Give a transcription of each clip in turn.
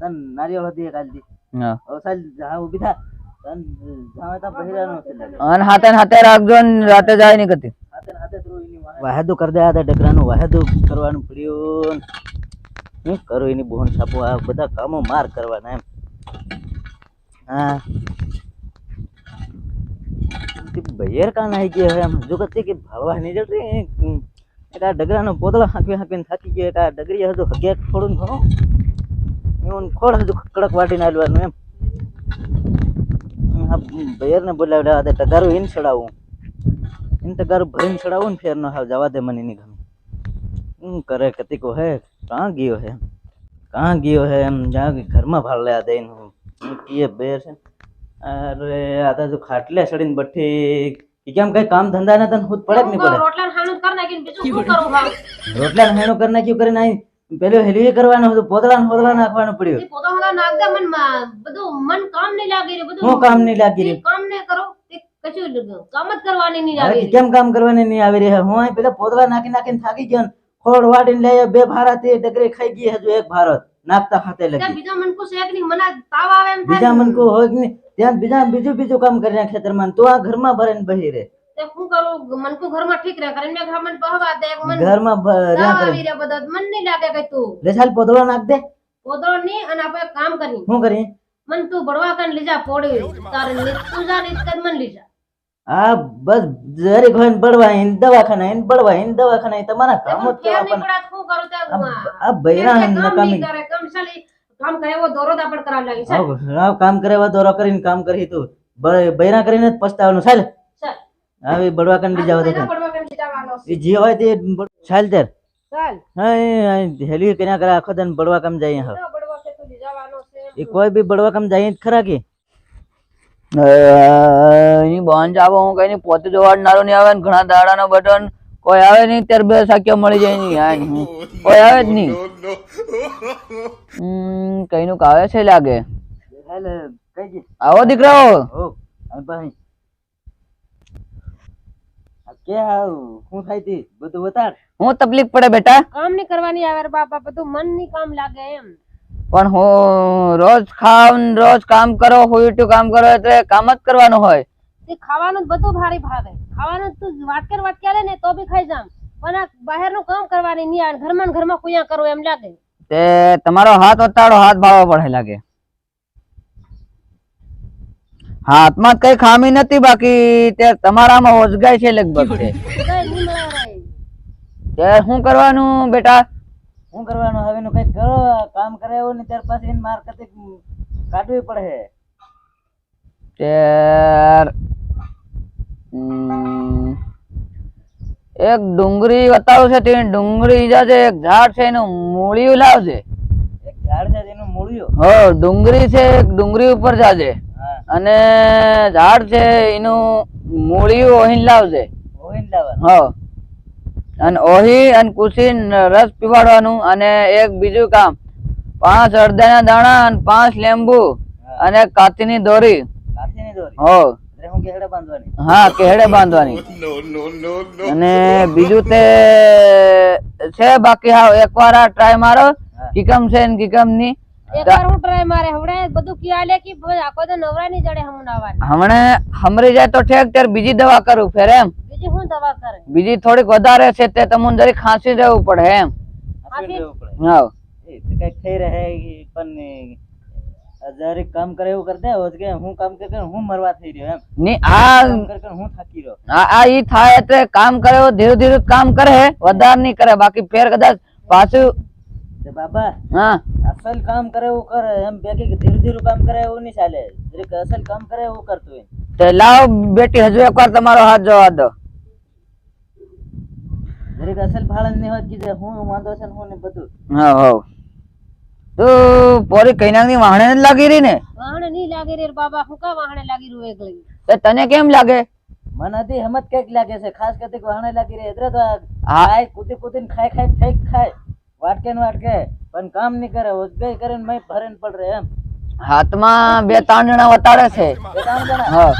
તન નારિયેળ હતી કાલથી હા ઓ સાલ જા ઉભી થા તન જાવે તા બહેરાનો છે લાગે અન હાથે રાખજો ને રાતે જાય ની કતી હાથે થ્રુ એની વાહેદો કર દે આ ડગરાનું વાહેદો કરવાનું પડ્યું હું કરું એની બોન છાપો આ બધા કામો માર કરવાના એમ હા બહેર કા નાઈ ગયો હે એમ જો કતી કે ભાળવા નહીં જતી એક આ ડગરાનો પોદળો હાંકીને થાકી ગયો એક આ ડગરી હજુ હગે થોડું ઘણું એનું ખોડ હજુ કડક વાટીને આલવાનું એમ હા બહેરને બોલાવડા આ ટગારું એને ચડાવું એને ટગારું ભરીને ચડાવું ને ફેર ન હાવ જવા દે મને નહીં ગમે હું કરે કતીકો હે કहाँ गयो है हम जहाँ घर में भाड़ ले आते किए बेर से अरे आता जो खाटले सड़ी बट्ठी क्या हम कहीं काम धंधा ना तन खुद पड़े नहीं पड़े रोटला खानो करना कि बीजू શું કરું હા रोटला खानो करना क्यों करे नहीं पहले हेलवे करवानो तो पोदला नाखवानो પડ્યો એ પોદળા નાખ દે મન બધું મન કામ નહીં લાગી રે બધું હું કામ નહીં લાગી રે કામ ને કરો તે કશું કામ જ કરવાની નહીં લાગી કેમ કામ કરવાની નહીં આવી રહી है હું પેલા પોદલા નાખીને થાકી ગયો ખોડ વાડીને લઈ બે ભારત એ ડગરે ખાઈ ગઈ હજુ એક ભારત નાખતા હાથે લગી બીજા મન કો શેક ની મને તાવ આવે એમ થાય બીજા મન કો હોય કે ત્યાં બીજું કામ કર્યા ખેતરમાં તો આ ઘરમાં ભરીને બહી રે તે હું કરું મન કો ઘરમાં ઠીક રહે કરીને મેં ઘરમાં બહવા દે મન ઘરમાં રહ્યા કરે આવી રે બધા મન નહીં લાગે કે તું લે સાલ પોદળો નાખ દે પોદળો ની અને આપણે કામ કરી શું કરી મન તું બળવા કન લીજા પોડી તારે તું જા ને કદ મન લીજા આ બસ જરી ઘોઈને બળવા એને દવાખાના તમારા કામ જ કરવા શું કરું તે આ બૈરા નકામી કરે કમસાલી કામ કરે એવો દોરો દાપડ કરા લાગી છે હા કામ કરે એવા દોરો કરીને કામ કરી તું બૈરા કરીને જ પસ્તાવાનું ચાલ હવે બળવા કન લઈ જાવ તો બળવા કન લીજા વાલો એ જે હોય તે ચાલ તેર ચાલ હા હેલી કર્યા કરે આખો દન બળવા કામ જાય હા બળવા કે તું લીજા વાલો છે એ કોઈ બી બળવા કામ જાય જ ખરા કે એની બોન જાવો હું કઈ પોતે જોવાડનારો નહીં આવે ને ઘણા દાડાનો બટન કોઈ આવે નહીં ત્યારે બે સાક્યો મળી જાય નહીં કોઈ આવે જ નહીં કઈ નું કાવે છે લાગે આવો દીકરાઓ કે હું થાય તી બધું બતાડ હું તકલીફ પડે બેટા કામ ની કરવાની આવે બાપા બધું મન ની કામ લાગે એમ પણ હું રોજ કામ કરો હુઈટું કામ કરો એટલે કામ જ કરવાનું હોય તે ખાવાનું જ બધું ભારી ભાવે ખાવાનું તું વાટકે લે ને તો બી ખાઈ જામ પણ આ બહારનું કામ કરવાની નહીં આવે ઘરમાં કુયા કરો એમ લાગે તે તમારો હાથ ઓતાડો હાથ ભાવો પડે લાગે હાથમાં કઈ ખામી નથી બાકી તે તમારામાં ઓજગાય છે લગભગ તે શું કરવાનું બેટા શું કરવાનું હવે નું કઈ કરો કામ કરે એવું ને ત્યાર પછી એને માર કતે કાઢવી પડે ત્યાર એક ડુંગળી બતાવું છે તે ડુંગળી જાજે એક ઝાડ છે એનું મૂળિયું લાવજે એક ઝાડ છે એનું મૂળિયું હો ડુંગળી છે એક ડુંગળી ઉપર જાજે અને ઝાડ છે એનું મૂળિયું ઓહીન લાવજે ઓહીન લાવવાનું હો અને ઓહી અને કુસી રસ પીવાડવાનું અને એક બીજું કામ 5 અડદાના દાણા અને 5 લીંબુ અને કાચીની દોરી હો હા કેહડે બાંધવાની અને બીજું તે છે બાકી હા એકવાર આ ટ્રાય મારો કિકમ છે ને કિકમ ની એકવાર હું ટ્રાય મારે હવડે બધું કિયાલે કી આખો તો નવરા ની જડે હમણાં હમણે હમરી જાય તો ઠેક ત્યારે બીજી દવા કરું ફેર એમ બીજી હું દવા કરે બીજી થોડીક વધારે છે તે તમને જરી ખાંસી રહેવું પડે એમ હા કઈક થઈ રહે પણ જરી કામ કરે એવું કર દે કે હું કામ કરે હું મરવા થઈ રહ્યો એમ ની આ હું થાકી રહ્યો આ ઈ થાય એટલે કામ કરે ધીરે ધીરે કામ કરે વધારે નહીં કરે બાકી ફેર કદાચ પાછું બાબા હા અસલ કામ કરે એવું કરે એમ બાકી ધીરે ધીરે કામ કરે એવું નહીં ચાલે જરીક અસલ કામ કરે એવું કરતું તે લાવ બેટી હજુ એકવાર તમારો હાથ જોવા દો જરીક અસલ ફાળન ની હોત કે હું વાંધો છે હું ને બધું હા હો તો પોરી કઈનાક ની વાહણે જ લાગી રહી ને વાહણે નહીં લાગી રે બાબા હું કા વાહણે લાગી રૂ એકલી તો તને કેમ લાગે મને હતી હિંમત કઈક લાગે છે ખાસ કરતી વાહણે લાગી રહી એટલે તો ખાય કૂદીને ખાય વાટકે ને વાટકે પણ કામ નહીં કરે ઓજગાઈ કરીને મેં ભરેન પડ રહે એમ હાથમાં 2-3 જણા વતાડે છે 2-3 જણા હા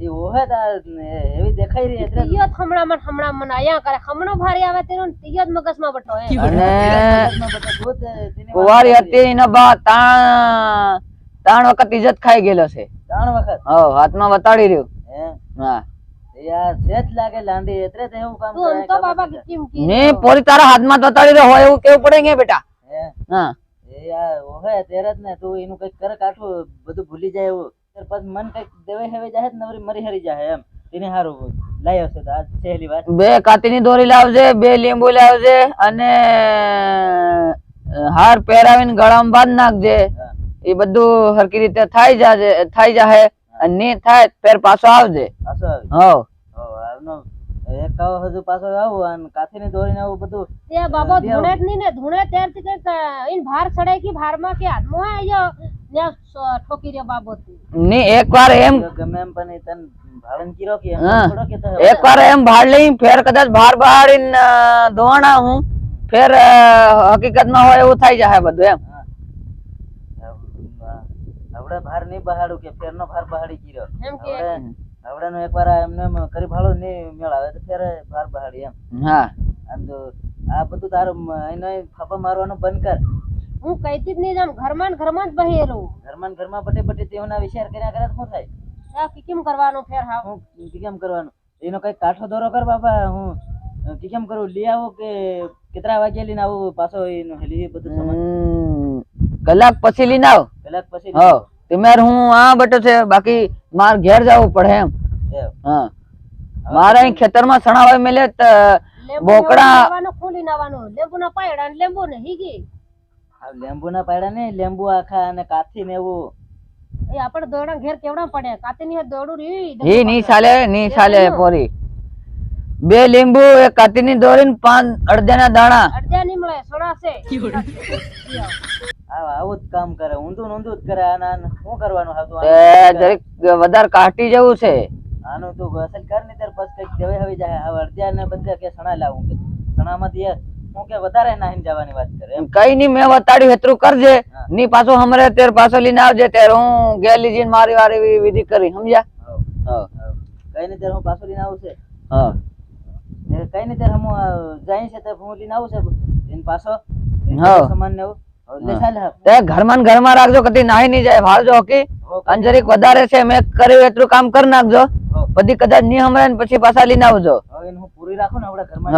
એ ઓહે તા એવી દેખાઈ રહી એટલે તિયો હમણાં મને આયા કરે હમણો ભારી આવે તેનો તિયો જ મગજમાં બટો હે અને કુંવારી હતી એનો બા ત્રણ વખત ઇજ્જત ખાઈ ગયેલો છે. 3 વખત હો હાથમાં વતાડી રહ્યું. હે હા યાર સેજ લાગે લાંડી એટલે તે એવું કામ તું કરે તો બાબા કેમ કી ને પોરી તારા હાથમાં વતાડી રહ્યો હોય એવું કેવું પડે બેટા. હે હા એ યાર ઓહે તેરે જ ને તું એનું કઈક કરે કાઠું બધું ભૂલી જાય એવું ત્યાર પછી મન કઈક દેવે હવે જાય ને નવરી મરી હરી જાય એમ તેને હારું લાયો છે તો આ સહેલી વાત. 2 કાતીની દોરી લાવજે, 2 લીંબુ લાવજે અને હાર પહેરાવીને ગળામાં બાંધ નાખજે. એ બધું હરકી રીતે થઈ જાહે અને ની થાય ફેર પાછો આવજે. પાછો આવી હો આવનો એક કાવ હજુ પાછો આવું અને કાથીની દોરીને આવું બધું તે બાબા ધૂણે જ ની ને ધૂણે ત્યારથી કઈક ઈન ભાર ચડે કે ભારમાં કે હાથમાં આયો ને ઠોકી રહ્યો બાબો ની એકવાર એમ ગમે એમ પણ તન ભાળન કીરો કે એમ હા. થોડો કે તો એકવાર એમ ભાડ લઈ ફેર કદાચ ભાર બહાડીને દોવાણા હું ફેર હકીકતમાં હોય એવું થઈ જાય બધું એમ. આવડે ભાર નહીં બહાડું કે ફેરનો ભાર બહાડી કીરો એમ કે આવડેનો એકવાર એમને એમ કરી ભાળો નહીં મેળ આવે તો ફેરે ભાર બહાડી એમ. હા આમ તો આ બધું તારું એને ફાફા મારવાનું બંધ કર. હું કઈતી જ નહીં જામ ઘરમાં જ બહેરું ઘરમાં બટે બટે તેઓના વિચાર કર્યા કરે તો શું થાય? આ કેમ કરવાનું ફેર હાવ હું કેમ કરવાનું એનો કઈ કાઠો દોરો કર બાપા. હું કેમ કરું લઈ આવો કે કેટલા વાગે લઈને આવું પાછો એનો હેલી બધું સામાન કલાક પછી લઈને આવ. કલાક પછી હો તમે હું આ બટો છે બાકી માર ઘેર જવું પડે એમ. એમ. હા મારે અહીં ખેતરમાં સણાવાય મેલે બોકડા લેવાનું ખોલી નાવાનું લેંબુ ના પાયડા ને લેંબુ ને હીગી આ લેંબુ ના પાયડા ને લેંબુ આખા અને કાથી ને એવું એ આપણે દોડા ઘેર કેવડા પડે કાતે ની દોડું રી ઈ ની ચાલે પોરી. 2 લીંબુ, 1 કાતીની દોરી ને 5 અડદિયાના દાણા. અડધા ની મળે સોડાશે આવું જ કામ કરે ઊંધું જ કરે. આના શું કરવાનું હતું જરીક વધારે કાટી જવું છે. આનું તું અસલ કર ને ત્યાર પછી કઈક દેવે હવે જાય. હવે અડદિયા ને બધે કે સણા લાવું કે સણામાંથી હું કે વધારે નાહીને જવાની વાત કરે એમ. કઈ ની મેં વતાડ્યું હેતરું કરજે ની પાછો હમરે તેર પાછો લઈને આવજે ત્યારે હું ઘેર લીજીને મારી વારી વિધિ કરી સમજ્યા. કઈ ને ત્યારે હું પાછો લઈને આવું છે. હા કઈ ને ત્યારે હું જાય છે તો હું લઈને આવું છે એને પાછો સામાન ને તે ઘરમાં રાખજો કદી નાહી નહીં જાય ભાળજો હકી. અને જરીક વધારે છે મેં કર્યું એટલું કામ કરી નાખજો બધી કદાચ નહીં હમરે ને પછી પાછા લઈને આવજો. હવે હું પૂરી રાખું ને આપડે ઘરમાં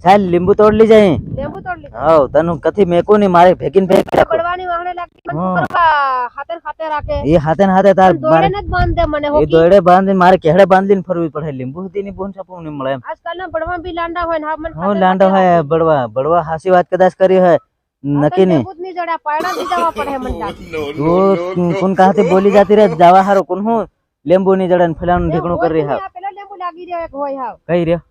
ચાલ લીંબુ તોડ લી જાય. લેંબુ તોડ લી હા તને કથી મેકું નહીં મારે ભેગીને ભેગ પડવાની વાહણે લાગી પણ હાથે રાખે એ હાથે ને હાથે તાર દોડે ન બાંધે મને એ દોડે બાંધીને મારે કેહડે બાંધીને ફરવી પડે. લીંબુ હતી ની બોન છાપું નહીં મળે એમ. આજકાલ ના બડવા બી લાંડા હોય ને હા મને હું લાંડો હોય બળવા હાસી વાત કદાચ કરી હોય નકી નહીં. ની જડા પાયડા ની જવા પડે મને લાગે તું કોણ કાહથી બોલી જાતી રે જવા હારો કોણ હું લીંબુ ની જડા ને ફલાણું ઢીકણું કરી હા પેલા લેંબુ લાગી રહ્યો એક હોય હાવ કઈ રહ્યો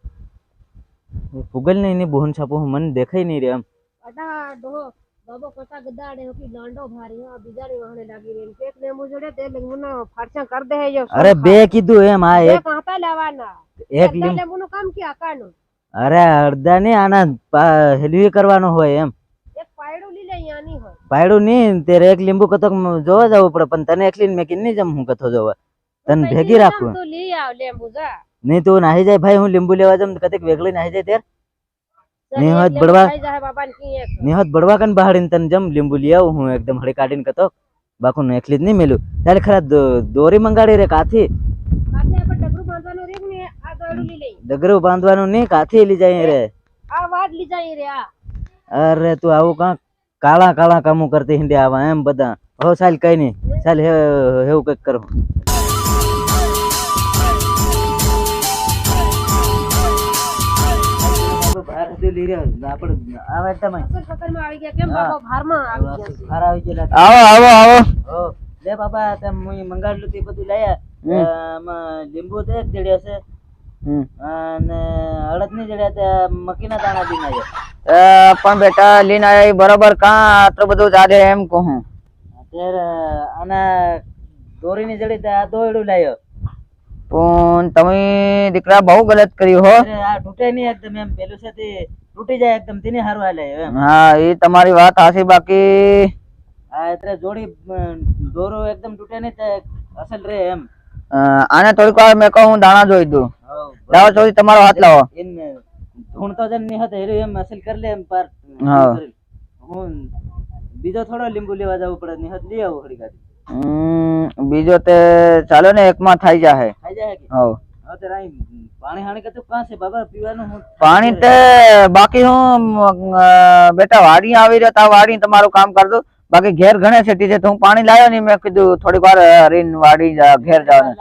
ફુગલ ને એની બોન છાપું મને દેખાય નહીં રે એમ. અડા ડોહો બાબો કટા ગદાડે હોકી લાંડો ભારી હા બીજાની વાહણે લાગી રહી એક લેંબુ જડે તે લેંબુ નો ફારસા કર દે હે જો અરે 2 કીધું એમ આ એક કાંટા લેવાના એક લેંબુ નું કામ કે આકાનું અરે અડધા ને આના હેલવી કરવાનો હોય એમ. એક પાયડું લી લે યાની હોય પાયડું નહીં તેરે એક લીંબુ કતો જોવા જવું પડે પણ તને એકલી મેકીને નહીં જમ હું કથો જોવા તને ભેગી રાખું તું લી આવ લેંબુ જા નહીં તું નાહી જાય ભાઈ હું લીંબુ લેવા જમ કતેક વેગળી નાહી જાય તેર નિહત બડવા નિહત બડવા કન બહાડીને તને જમ લીંબુ લઈ આવું હું એકદમ હળી કાઢીને કતો બાકુ ને એકલી જ નહીં મેલું ત્યારે ખરા દોરી મંગાડી રે કાથી ડગરું બાંધવાનું નહીં કાથી લઈ જાય રે. અરે તું આવું કાં કાળા કામો કરતી હિંડે આવા એમ બધા હો ચાલ કઈ નહીં ચાલ એવું કઈક કરો. લે બાપા તમે મંગાડલું તે બધું લાયા લીંબુ તો એક જડ્યા છે અને અડદ ની જડ્યા મકીના દાણા બી ના પણ બેટા લીન આયા બરોબર કાં આટલું બધું જાદે એમ કહું અત્યારે આના દોરી ની જડી આ દોયડું લાયો પણ તમે દીકરા બહુ ગલત કર્યું હો. આ તૂટે નહીં એકદમ એમ પેલું છે તે તૂટી જાય એકદમ તેને હારું હાલે એમ. હા એ તમારી વાત હાસી બાકી આ એટલે જોડી દોરો એકદમ તૂટે નહીં તે અસલ રે એમ. આને થોડીક વાર મેં કહું દાણા જોઈ દઉં. હવ, લાવો ચોરી તમારો હાથ લાવો. એને ધૂણતો જન નહીં હતો હેરું એમ અસલ કરી લે એમ પાર હા. હું બીજો થોડો લીંબુ લેવા જવું પડે નહીં લઈ આવું થોડી ગાડી બીજો તે ચાલો ને એકમાં થઈ જાય. ખાઈ જાય કે હવ હવે તે રાઈ પાણી હાણી કતું કાં છે બાબા પીવાનું હું પાણી તે બાકી હું બેટા વાડી આવી રહ્યો તા વાડી તમારું કામ કર દઉં. બાકી ઘેર ઘણે સેટી છે તો હું પાણી લાવ્યો નહીં મેં કીધું થોડીક વાર રીન વાડી ઘેર જવાનું.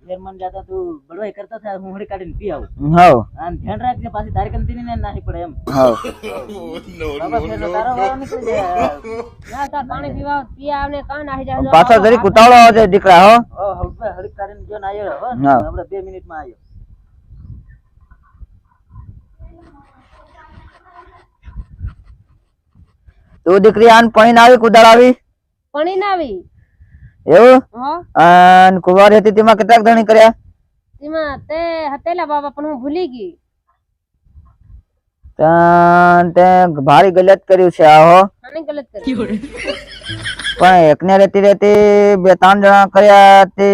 ઘેર મન જાતા તું બળવાઈ કરતા થા હું હળી કાઢીને પી આવું. હવ આમ ધ્યાન રાખજે પાછી તારી કંતીની ને નાહી પડે એમ. હવ બાબા ફેરનો તારો વારો નીકળી જાય. ના તાર પાણી પીવા આવને કાન આહી જાય પાછો જરીક ઉતાવળો આવજે દીકરા. હો ઓ હળપે હળી કાઢીને જો ને આયો હો હા. આપણે 2 મિનિટમાં આયો. તું દીકરી આન પાણી ના આવી કુદાળ આવી પાણી ના આવી એવું. હો અને કુંવારી હતી તેમાં કેટલાક ધણી કર્યા. તેમાં તે હતેલા બાબા પણ હું ભૂલી ગઈ. તે ભારી ગલત કર્યું છે આ હો. આને ગલત કરી પણ એકને રહેતી રહેતી 2-3 જણા કર્યા તે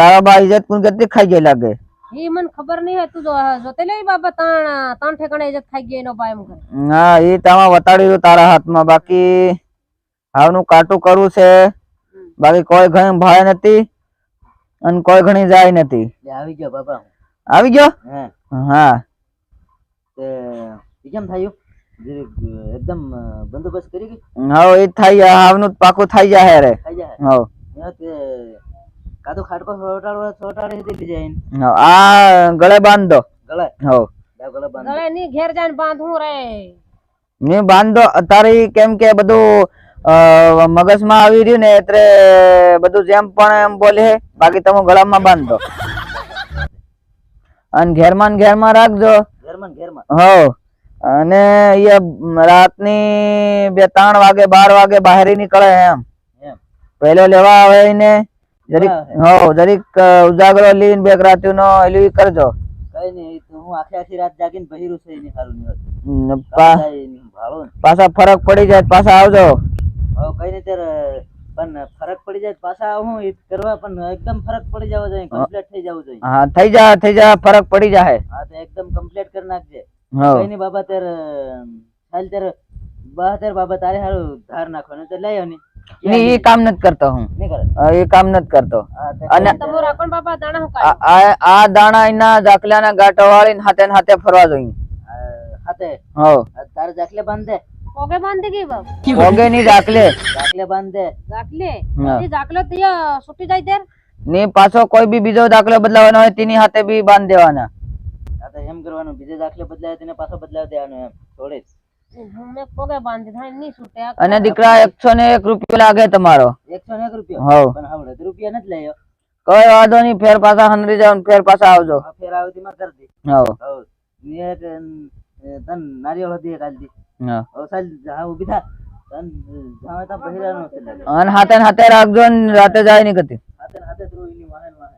તારા બા ઇજ્જત પણ કેટલી ખાઈ ગઈ લાગે. ઈ મને ખબર નહીં હોય તું જોતે લે બાબા ત્રણ ઠેકાણે ઇજ્જત ખાઈ ગઈ એનો ભાઈ એમ કરે. હા એ તામાં વતાડી રહ્યું તારા હાથમાં. બાકી હાવનું કાટું કરવું છે. બાકી કોઈ ઘણી ભાઈ નથી અને કોઈ ઘણી જાય નથી. લે આવી ગયો બાબા હું. આવી ગયો. હે હા તે ઈ કેમ થયું જરીક એકદમ બંદોબસ્ત કરી ગઈ હવે એ થઈ જાય. હાવનું પાકું થઈ જાય રે. ખાઈ જાય. હવ એ તે કાતો ખાટકો છોટાડે દીધી જાય ને. હવ આ ગળે બાંધ દો. ગળે હવ દા ગળે બાંધ ગળે ની ઘેર જઈને બાંધવું રે. ને બાંધ દો તારી કેમ કે બધું મગજમાં આવી રહ્યું ને એટલે બધું જેમ પણ એમ બોલે હે. બાકી તમે ગળામાં બાંધ દો અને ઘેરમાં રાખજો. ઘરમાં ને ઘરમાં હવ અને અહીંયા રાતની 2-3 વાગે 12 વાગે બહાર નીકળે એમ. એમ પેલો લેવા આવે ને જરીક જરીક ઉજાગરો લઈને 2 રાત્યુંનો એલી કરજો. કઈ નહીં ઈ તો હું આખી રાત જાગીને બહિરું છે એની સારું નહીં હોતું. ને પા- જાય એની ભાળો ને પાછા ફરક પડી જાય તો પાછા આવજો. હવે કઈ નહીં ત્યારે પણ ફરક પડી જાય તો પાછા આવું ઈ કરવા પણ એકદમ ફરક પડી જવો જોઈએ કમ્પ્લીટ થઈ જવું જોઈએ. હા થઈ જાય ફરક પડી જાય. હા તો એકદમ કમ્પ્લીટ કરી નાખજે. હવ કઈ નહીં બાબા ત્યારે ચાલ ત્યારે બહાર બાબા તારે હારું ધાર નાખવાનું તો લઈ આવની નહીં એ કામ નથી કરતો હું. નહીં કરે. એ કામ નથી કરતો. હા તે અને તમે રાખો ને બાબા દાણા હું આ કાઢી આ દાણા એના જાકલાના ગાંઠો વાળીને હાથે ને હાથે ફરવા જોઈએ. હાથે હવ તારે જાકલે બાંધ દે. પોગે બાંધી ગઈ બાપ પોગે ની જાકલે જાકલે બાંધ દે. જાકલે હા. ઈ જાકલે તો છૂટી જાય તેર ને પાછો કોઈ બી બીજો દાખલો બદલાવાનો હોય તેની હાથે બી બાંધ દેવાના. આ તો એમ કરવાનું બીજે દાખલે બદલાય તેને પાછો બદલાવ દેવાનો એમ થોડે જ. મેં પોગે બાંધી થાય નહીં છૂટે આ અને દીકરા 101 રૂપિયો લાગે તમારો. 101 રૂપિયા હવ પણ હવે રૂપિયા નથી લઈ કઈ વાંધો નહીં. ફેર પાછા હનરી જાવ ફેર પાછા આવજો. આ ફેર આવતી માં કરી દે. હવ હવ ને એક તન નારિયેળ હતી કાલ દી હા. હવે ચાલ જા ઊભી થા તન જાવે તા બહિરાનો છે લાગે. અને હાથે ને હાથે રાખજો ને રાતે જાય નહીં કતી. હાથે ને હાથે તું એની વાહન વાહન